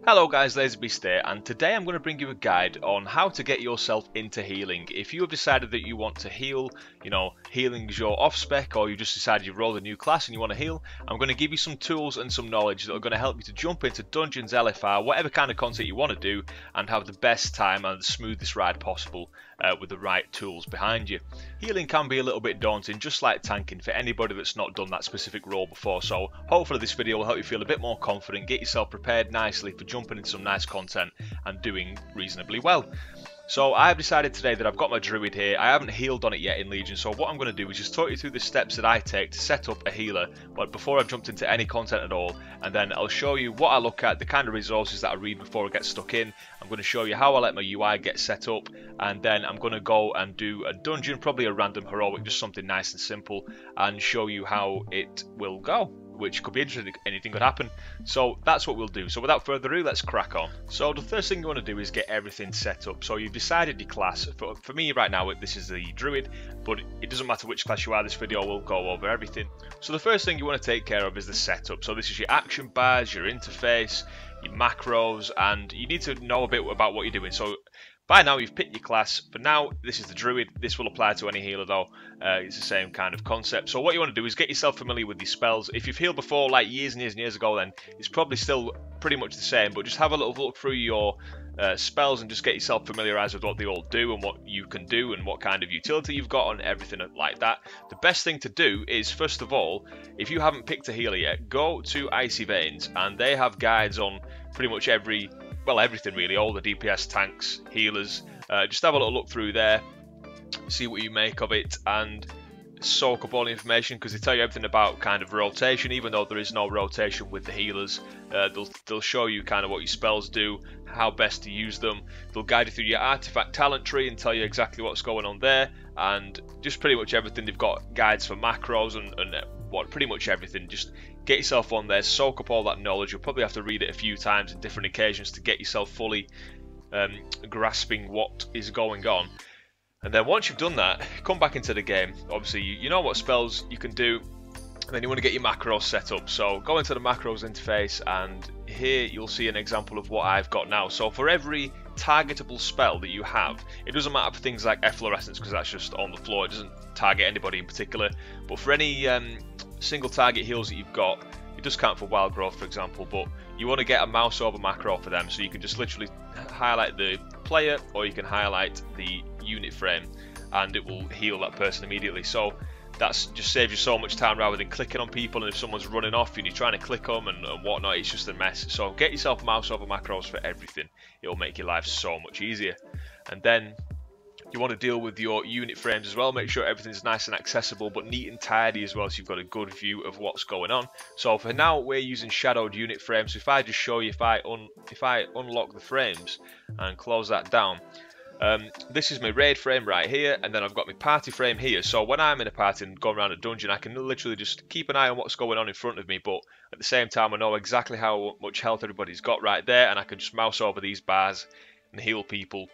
Hello guys, LaserBeast here, and today I'm going to bring you a guide on how to get yourself into healing. If you have decided that you want to heal, healing is your off-spec, or you just decided you've rolled a new class and you want to heal, I'm going to give you some tools and some knowledge that are going to help you to jump into dungeons, LFR, whatever kind of content you want to do, and have the best time and the smoothest ride possible with the right tools behind you. Healing can be a little bit daunting, just like tanking, for anybody that's not done that specific role before, so hopefully this video will help you feel a bit more confident, get yourself prepared nicely for jumping into some nice content and doing reasonably well. So I've decided today that I've got my druid here. I haven't healed on it yet in Legion, so what I'm going to do is just talk you through the steps that I take to set up a healer, but before I've jumped into any content at all, and then I'll show you what I look at, the kind of resources that I read before I get stuck in. I'm going to show you how I let my UI get set up, and then I'm going to go and do a dungeon, probably a random heroic, just something nice and simple, and show you how it will go, which could be interesting. Anything could happen. So that's what we'll do. So without further ado, let's crack on. So the first thing you want to do is get everything set up. So you've decided your class. For me right now, this is the druid, but it doesn't matter which class you are, this video will go over everything. So the first thing you want to take care of is the setup. So this is your action bars, your interface, your macros, and you need to know a bit about what you're doing. So by now you've picked your class. For now, this is the druid. This will apply to any healer though. It's the same kind of concept. So what you want to do is get yourself familiar with these spells. If you've healed before, like years and years and years ago, then it's probably still pretty much the same. But just have a little look through your spells and just get yourself familiarised with what they all do and what you can do and what kind of utility you've got and everything like that. The best thing to do is, first of all, if you haven't picked a healer yet, go to Icy Veins, and they have guides on pretty much everything really, all the DPS, tanks, healers. Just have a little look through there, see what you make of it, and soak up all the information, because they tell you everything about kind of rotation, even though there is no rotation with the healers. They'll show you kind of what your spells do, how best to use them. They'll guide you through your artifact talent tree and tell you exactly what's going on there, and just pretty much everything. They've got guides for macros and pretty much everything. Just get yourself on there, soak up all that knowledge. You'll probably have to read it a few times in different occasions to get yourself fully grasping what is going on. And then once you've done that, come back into the game. Obviously you know what spells you can do, and then you want to get your macros set up. So go into the macros interface, and here you'll see an example of what I've got now. So for every targetable spell that you have, it doesn't matter for things like efflorescence, because that's just on the floor, it doesn't target anybody in particular, but for any single target heals that you've got, it does count for wild growth, for example, but you want to get a mouse over macro for them, so you can just literally highlight the player, or you can highlight the unit frame, and it will heal that person immediately. So that's just saves you so much time rather than clicking on people, and if someone's running off and you're trying to click them and whatnot, it's just a mess. So get yourself mouse over macros for everything. It'll make your life so much easier. And then you want to deal with your unit frames as well. Make sure everything's nice and accessible, but neat and tidy as well, so you've got a good view of what's going on. So for now, we're using shadowed unit frames. So if I just show you, if I unlock the frames and close that down, this is my raid frame right here, and then I've got my party frame here. So when I'm in a party and going around a dungeon, I can literally just keep an eye on what's going on in front of me, but at the same time I know exactly how much health everybody's got right there, and I can just mouse over these bars and heal people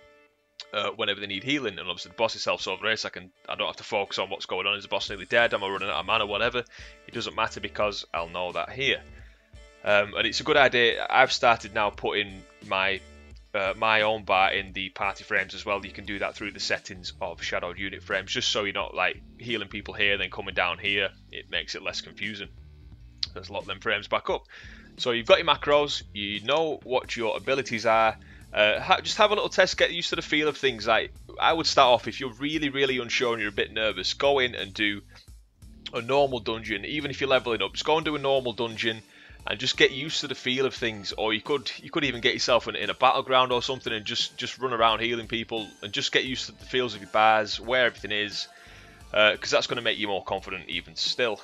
whenever they need healing. And obviously the boss itself, so race, I don't have to focus on what's going on. Is the boss nearly dead? Am I running out of mana? Whatever, it doesn't matter, because I'll know that here. And it's a good idea. I've started now putting my own bar in the party frames as well. You can do that through the settings of shadowed unit frames, just so you're not like healing people here then coming down here. It makes it less confusing. Let's lock them frames back up. So you've got your macros, you know what your abilities are. Just have a little test, get used to the feel of things. Like, I would start off, if you're really unsure and you're a bit nervous, go in and do a normal dungeon. Even if you're leveling up, just go and do a normal dungeon and just get used to the feel of things. Or you could even get yourself in a battleground or something and just run around healing people and just get used to the feels of your bars, where everything is, because that's going to make you more confident even still.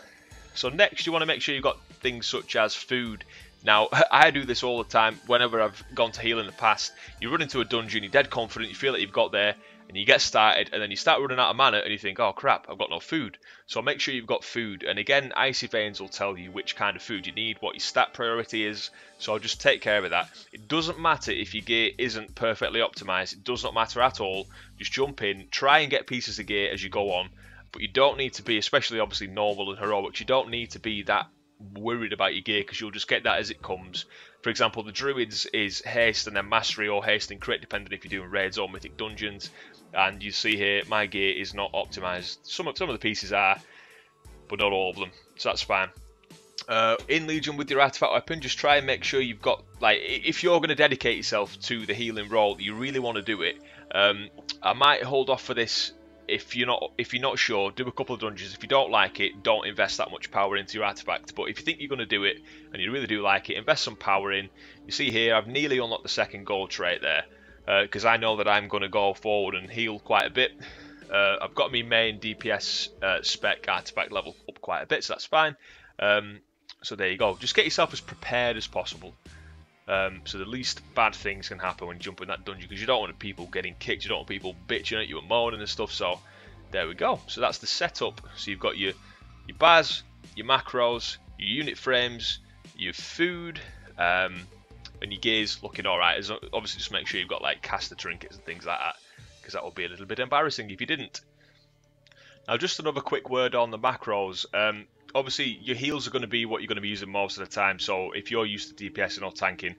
So next, you want to make sure you've got things such as food. Now, I do this all the time whenever I've gone to heal in the past. You run into a dungeon, you're dead confident, you feel like you've got there, and you get started, and then you start running out of mana, and you think, oh crap, I've got no food. So make sure you've got food. And again, Icy Veins will tell you which kind of food you need, what your stat priority is, so just take care of that. It doesn't matter if your gear isn't perfectly optimized, it does not matter at all. Just jump in, try and get pieces of gear as you go on, but you don't need to be, especially obviously normal and heroics, you don't need to be that worried about your gear because you'll just get that as it comes. For example, the Druids is haste and then mastery, or haste and crit, depending if you're doing raids or mythic dungeons. And you see here, my gear is not optimized. Some of the pieces are, but not all of them, so that's fine. In Legion with your artifact weapon, just try and make sure you've got, like, if you're going to dedicate yourself to the healing role, you really want to do it. I might hold off for this. If you're not sure, do a couple of dungeons. If you don't like it, don't invest that much power into your artifact. But if you think you're going to do it and you really do like it, invest some power in. You see here, I've nearly unlocked the second gold trait there because I know that I'm going to go forward and heal quite a bit. I've got my main DPS spec artifact level up quite a bit, so that's fine. So there you go. Just get yourself as prepared as possible. So the least bad things can happen when you jump in that dungeon, because you don't want people getting kicked, you don't want people bitching at you and moaning and stuff. So there we go. So that's the setup. So you've got your bars, your macros, your unit frames, your food, and your gear's looking alright. Obviously just make sure you've got like caster trinkets and things like that, because that would be a little bit embarrassing if you didn't. Now just another quick word on the macros. Obviously, your heals are going to be what you're going to be using most of the time. So if you're used to DPSing or tanking,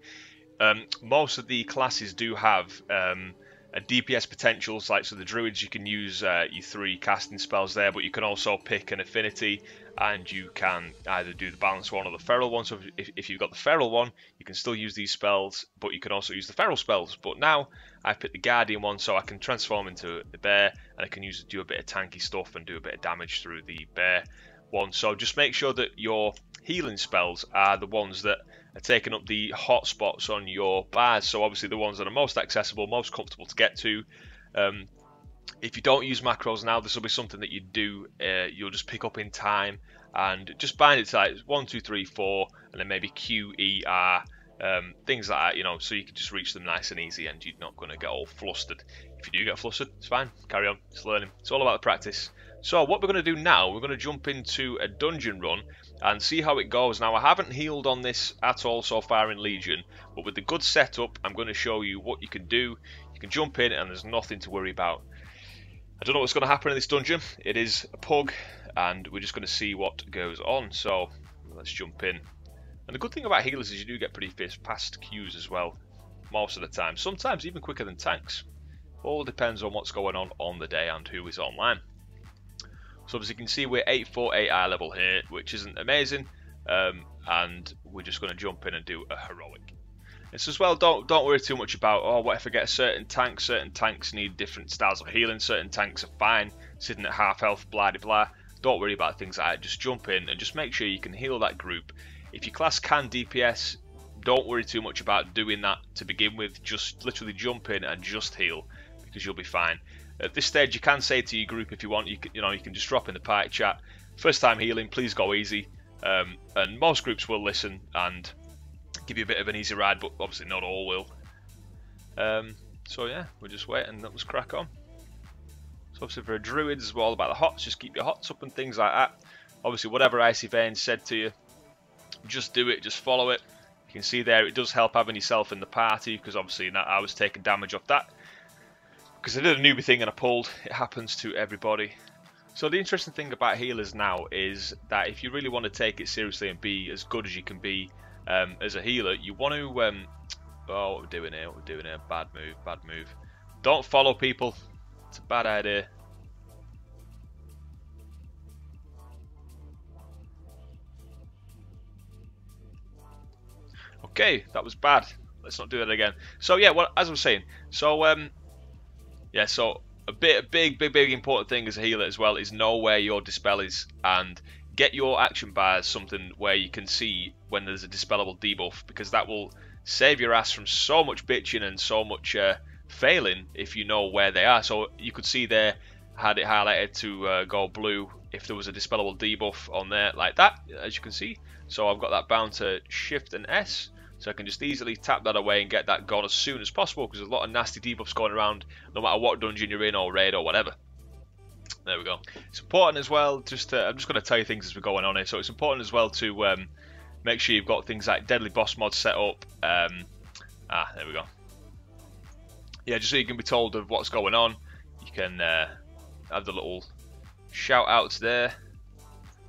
most of the classes do have a DPS potentials. Like, so the Druids, you can use your 3 casting spells there, but you can also pick an affinity, and you can either do the balanced one or the feral one. So if you've got the feral one, you can still use these spells, but you can also use the feral spells. But now I've picked the Guardian one, so I can transform into the bear, and I can do a bit of tanky stuff and do a bit of damage through the bear one. So just make sure that your healing spells are the ones that are taking up the hot spots on your bars. So obviously the ones that are most accessible, most comfortable to get to. If you don't use macros now, this will be something that you do. You'll just pick up in time and just bind it to like 1, 2, 3, 4, and then maybe Q, E, R, things like that, you know, so you can just reach them nice and easy, and you're not going to get all flustered. If you do get flustered, it's fine. Carry on. It's learning. It's all about the practice. So what we're going to do now, we're going to jump into a dungeon run and see how it goes. Now, I haven't healed on this at all so far in Legion, but with the good setup, I'm going to show you what you can do. You can jump in and there's nothing to worry about. I don't know what's going to happen in this dungeon. It is a pug, and we're just going to see what goes on. So let's jump in. And the good thing about healers is you do get pretty fast queues as well, most of the time. Sometimes even quicker than tanks. All depends on what's going on the day and who is online. So as you can see, we're 848 eye level here, which isn't amazing, and we're just going to jump in and do a heroic. It's as well, don't worry too much about, oh, what if I get a certain tank? Certain tanks need different styles of healing. Certain tanks are fine sitting at half health, blah blah. Don't worry about things like that. Just jump in and just make sure you can heal that group. If your class can DPS, don't worry too much about doing that to begin with. Just literally jump in and just heal, because you'll be fine. At this stage, you can say to your group if you want, you can just drop in the party chat, first time healing, please go easy, and most groups will listen and give you a bit of an easy ride, but obviously not all will. So yeah, we'll just wait and let's crack on. So obviously for a druid, it's all about the hots, just keep your hots up and things like that. Obviously whatever Icy Vein said to you, just do it, just follow it. You can see there it does help having yourself in the party, because obviously I was taking damage off that. Because I did a newbie thing and I pulled. It happens to everybody. So the interesting thing about healers now is that if you really want to take it seriously and be as good as you can be as a healer, you want to... oh, what we're doing here, bad move. Don't follow people. It's a bad idea. Okay, that was bad. Let's not do that again. So yeah, well, as I was saying, so yeah, so a big important thing as a healer as well is know where your dispel is, and get your action bars something where you can see when there's a dispellable debuff, because that will save your ass from so much bitching and so much failing if you know where they are. So you could see there, had it highlighted to go blue if there was a dispellable debuff on there like that, as you can see. So I've got that bound to Shift and S, so I can just easily tap that away and get that gone as soon as possible, because there's a lot of nasty debuffs going around no matter what dungeon you're in or raid or whatever. There we go. It's important as well, I'm just going to tell you things as we're going on here, so it's important as well to make sure you've got things like Deadly Boss Mod set up. There we go. Yeah, just so you can be told of what's going on. You can have the little shout outs there.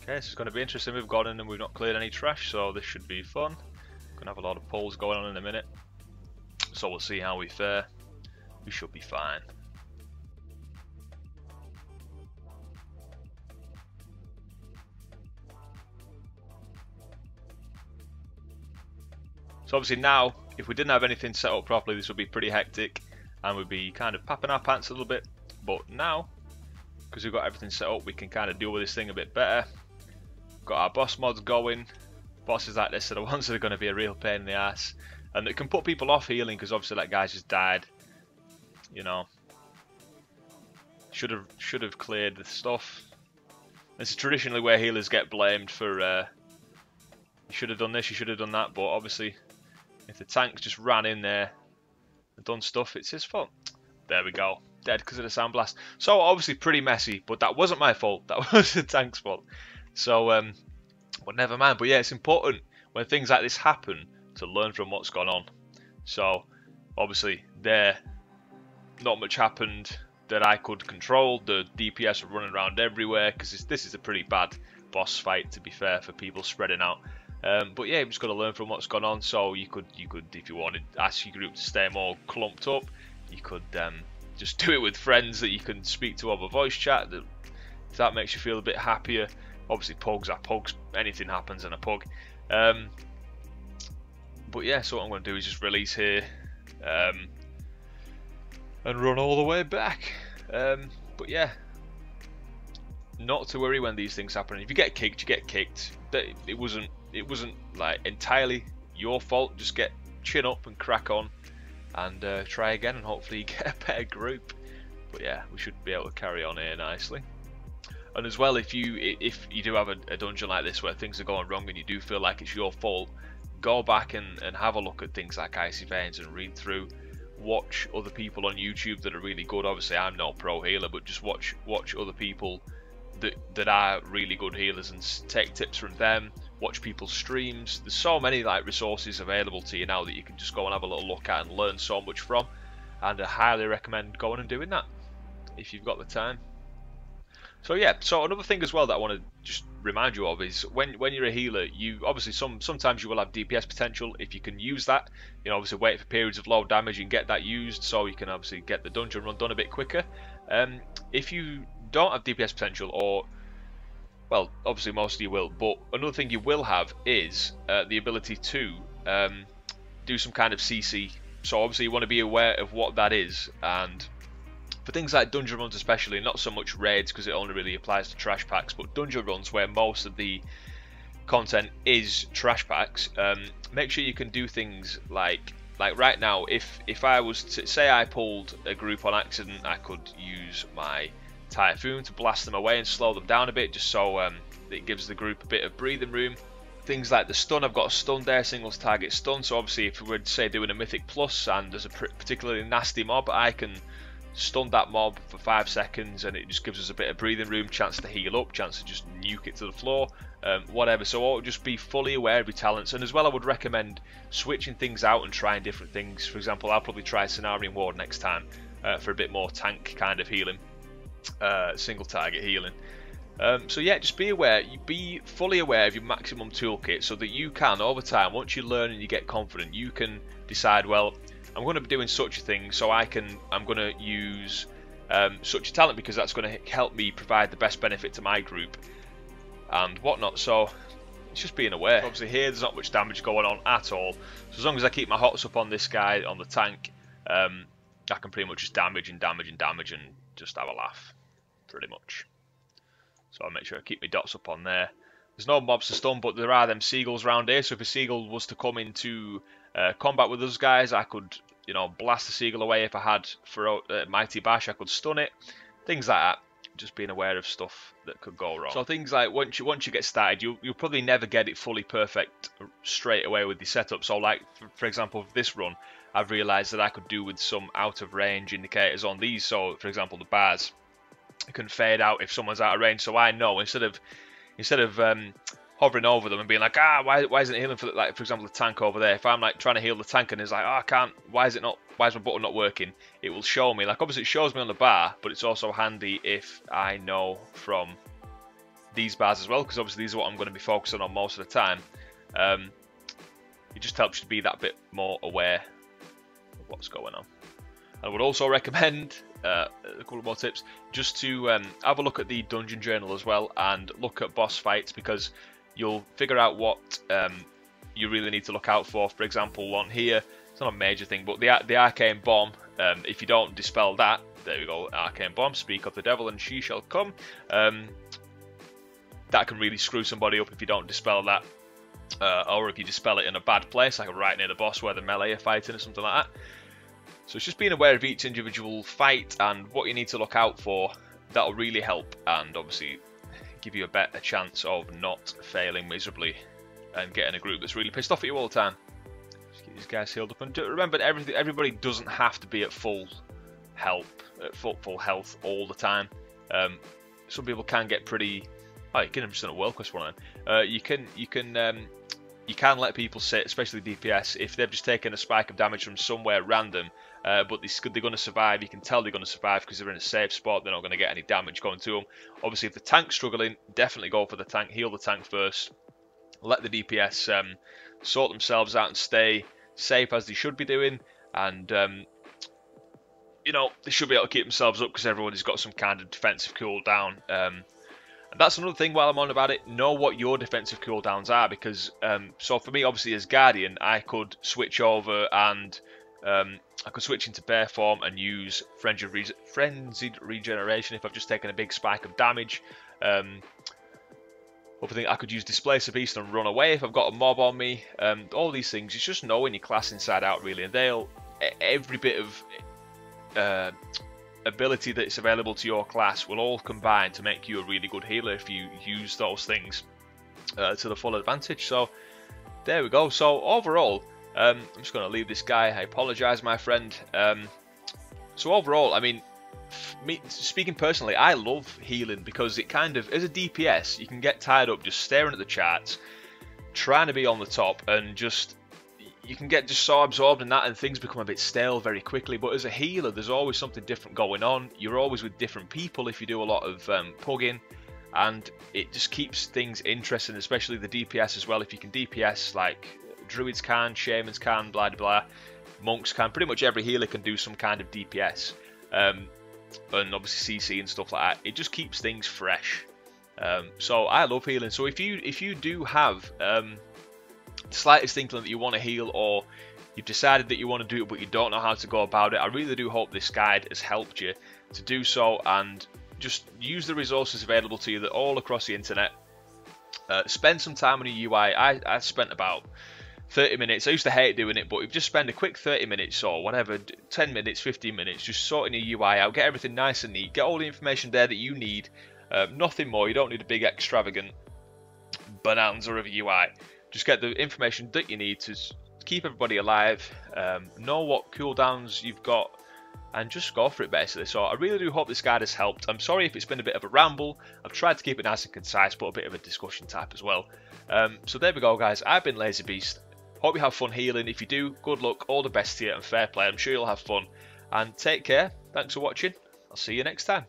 Okay, this is going to be interesting. We've gone in and we've not cleared any trash, so this should be fun. Gonna have a lot of pulls going on in a minute, so we'll see how we fare. We should be fine. So obviously now, if we didn't have anything set up properly, this would be pretty hectic and we'd be kind of papping our pants a little bit. But now, because we've got everything set up, we can kind of deal with this thing a bit better. Got our boss mods going. Bosses like this are the ones that are going to be a real pain in the ass, and it can put people off healing because obviously that guy's just died. You know, should have cleared the stuff. This is traditionally where healers get blamed for you should have done this, you should have done that, but obviously if the tanks just ran in there and done stuff, it's his fault. There we go, dead because of the sandblast. So obviously pretty messy, but that wasn't my fault, that was the tank's fault. So but never mind. But yeah, it's important when things like this happen to learn from what's gone on. So obviously there, not much happened that I could control. The DPS were running around everywhere because this is a pretty bad boss fight, to be fair, for people spreading out. But yeah, you just got to learn from what's gone on. So you could, if you wanted, ask your group to stay more clumped up. You could just do it with friends that you can speak to over voice chat. If that makes you feel a bit happier. Obviously, pugs are pugs. Anything happens in a pug. But yeah, so what I'm going to do is just release here and run all the way back. But yeah, not to worry when these things happen. If you get kicked, you get kicked. It wasn't like entirely your fault. Just get chin up and crack on, and try again, and hopefully you get a better group. But yeah, we should be able to carry on here nicely. And as well, if you do have a dungeon like this where things are going wrong and you do feel like it's your fault, go back and have a look at things like Icy Veins and read through. Watch other people on YouTube that are really good. Obviously, I'm no pro healer, but just watch other people that are really good healers and take tips from them. Watch people's streams. There's so many like resources available to you now that you can just go and have a little look at and learn so much from. And I highly recommend going and doing that if you've got the time. So yeah, so another thing as well that I want to just remind you of is when you're a healer, you obviously sometimes you will have DPS potential. If you can use that, you know, obviously wait for periods of low damage and get that used, so you can obviously get the dungeon run done a bit quicker. If you don't have DPS potential, or well, obviously most of you will, but another thing you will have is the ability to do some kind of CC. So obviously you want to be aware of what that is, and for things like dungeon runs especially, not so much raids because it only really applies to trash packs, but dungeon runs where most of the content is trash packs, make sure you can do things like right now, if I was to say I pulled a group on accident, I could use my Typhoon to blast them away and slow them down a bit, just so it gives the group a bit of breathing room. Things like the stun, I've got a stun there, singles target stun, so obviously if we were say doing a mythic plus and there's a particularly nasty mob, I can stun that mob for 5 seconds and it just gives us a bit of breathing room, chance to heal up, chance to just nuke it to the floor, whatever. So I'll just be fully aware of your talents. And as well, I would recommend switching things out and trying different things. For example, I'll probably try Cenarian Ward next time for a bit more tank kind of healing, single target healing. So yeah, just be aware, be fully aware of your maximum toolkit so that you can, over time, once you learn and you get confident, you can decide, well, I'm going to be doing such a thing, so I'm going to use such a talent because that's going to help me provide the best benefit to my group and whatnot. So it's just being aware. Obviously here there's not much damage going on at all, so as long as I keep my hots up on this guy, on the tank, I can pretty much just damage and just have a laugh, pretty much. So I'll make sure I keep my dots up on there. There's no mobs to stun, but there are them seagulls around here, so if a seagull was to come into combat with those guys, I could, you know, blast the seagull away. If I had for Mighty Bash, I could stun it. Things like that. Just being aware of stuff that could go wrong. So things like once you get started, you'll probably never get it fully perfect straight away with the setup. So like for example, for this run, I've realised that I could do with some out of range indicators on these. So for example, the bars can fade out if someone's out of range. So I know instead of hovering over them and being like, why isn't it healing for, like, for example, the tank over there? If I'm like trying to heal the tank and it's like, I can't, why is my button not working? It will show me, like, obviously it shows me on the bar, but it's also handy if I know from these bars as well, because obviously these are what I'm going to be focusing on most of the time. It just helps you to be that bit more aware of what's going on. I would also recommend a couple more tips, just to have a look at the Dungeon Journal as well, and look at boss fights, because you'll figure out what you really need to look out for. For example, one here, it's not a major thing, but the Arcane Bomb, if you don't dispel that, there we go, Arcane Bomb, speak of the devil and she shall come, that can really screw somebody up if you don't dispel that, or if you dispel it in a bad place, like right near the boss where the melee are fighting or something like that. So it's just being aware of each individual fight and what you need to look out for. That'll really help, and obviously give you a better chance of not failing miserably and getting a group that's really pissed off at you all the time. Just keep these guys healed up, and remember, everybody doesn't have to be at full health all the time. Some people can get pretty. Oh, you can just on a world quest one. You can let people sit, especially DPS, if they've just taken a spike of damage from somewhere random, but they're going to survive. You can tell they're going to survive because they're in a safe spot. They're not going to get any damage going to them. Obviously, if the tank's struggling, definitely go for the tank. Heal the tank first. Let the DPS sort themselves out and stay safe as they should be doing. And, you know, they should be able to keep themselves up because everybody's got some kind of defensive cooldown. And that's another thing while I'm on about it, know what your defensive cooldowns are, because, so for me, obviously, as Guardian, I could switch over and I could switch into Bear Form and use Frenzied Regeneration if I've just taken a big spike of damage. Other thing, I could use Displacer Beast and run away if I've got a mob on me. All these things, it's just knowing your class inside out, really, and every bit of ability that's available to your class will all combine to make you a really good healer if you use those things to the full advantage. So there we go. So overall, I'm just going to leave this guy. I apologize, my friend. So overall, I mean, speaking personally, I love healing because it kind of, as a DPS, you can get tired up just staring at the charts, trying to be on the top, and just you can get just so absorbed in that and things become a bit stale very quickly. But as a healer, there's always something different going on. You're always with different people if you do a lot of pugging, and it just keeps things interesting, especially the DPS as well. If you can DPS, like druids can, shamans can, blah blah, monks can, pretty much every healer can do some kind of DPS, and obviously CC and stuff like that. It just keeps things fresh. So I love healing. So if you do have the slightest inkling that you want to heal, or you've decided that you want to do it but you don't know how to go about it, I really do hope this guide has helped you to do so, and just use the resources available to you that all across the internet. Spend some time on your UI. I spent about 30 minutes. I used to hate doing it, but if you just spend a quick 30 minutes or whatever, 10 minutes, 15 minutes, just sorting your UI out, get everything nice and neat, get all the information there that you need, nothing more. You don't need a big extravagant bonanza of a UI. Just get the information that you need to keep everybody alive, know what cooldowns you've got, and just go for it basically. So I really do hope this guide has helped. I'm sorry if it's been a bit of a ramble. I've tried to keep it nice and concise, but a bit of a discussion type as well. So there we go, guys. I've been Lazy Beast. Hope you have fun healing. If you do, good luck, all the best to you, and fair play. I'm sure you'll have fun. And take care. Thanks for watching. I'll see you next time.